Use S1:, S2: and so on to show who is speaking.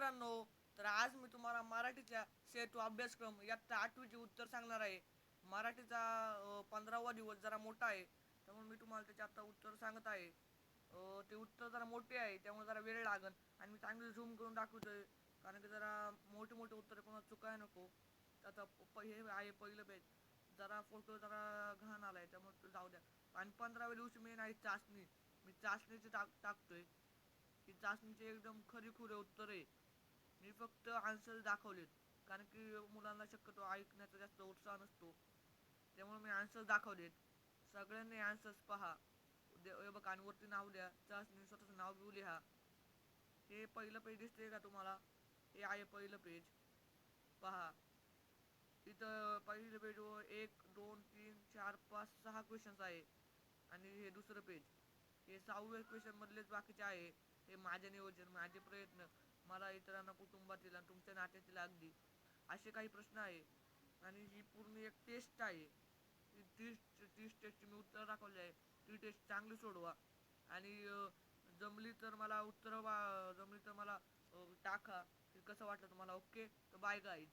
S1: मित्रांनो, तर आज मी तुम्हाला मराठीच्या सेतू अभ्यासक्रम इयत्ता 8वीचे उत्तर सांगणार आहे. मराठीचा 15वा दिवस जरा मोठा आहे, त्यामुळे मी तुम्हाला त्याचे आता उत्तर सांगत आहे. ते उत्तर जरा मोठे आहे, त्यामुळे जरा वेळ लागेल आणि मी चांगले झूम करून दाखवतोय, कारण की जरा मोठे मोठे उत्तर कोणाला चुकाय नको. आता हे आहे पहिलं पेज. जरा फोटो जरा घाण आलाय, त्यामुळे तो जाऊ द्या. आणि 15व्या दिवशी मेन आहे चाचणी. मी चाचणीचे टाकतोय. की चाचणीचे एकदम खरीखुरे उत्तर आहे. मी फक्त आन्सर दाखवलेत, कारण की मुलांना शक्यतो ऐकण्याचा जास्त उत्साह नसतो, त्यामुळे मी आन्सर दाखवलेत. सगळ्यांनी आन्सर्स पहा. हे बघा, आणि वरती नाव लिहा, चाचणी स्वतःचं नाव बिव लिहा. हे पहिलं पेज दिसते का तुम्हाला? हे आहे पहिलं पेज. पहा, इथं पहिल्या पेजवर 1 2 3 4 5 6 क्वेश्चन्स आहे. आणि हे दुसरं पेज, हे 6व्या क्वेश्चन मधलेच बाकीचे आहे. हे माझे नियोजन, माझे प्रयत्न, मला, इतरांना, कुटुंबातील आणि तुमच्या नात्यातील अगदी असे काही प्रश्न आहे. आणि ही पूर्ण एक टेस्ट आहे. तीस 30 टेस्टची मी उत्तर दाखवली आहे. ती टेस्ट चांगली सोडवा. आणि जमली तर मला टाका की कसं वाटलं तुम्हाला. ओके, तर बाय गाईज.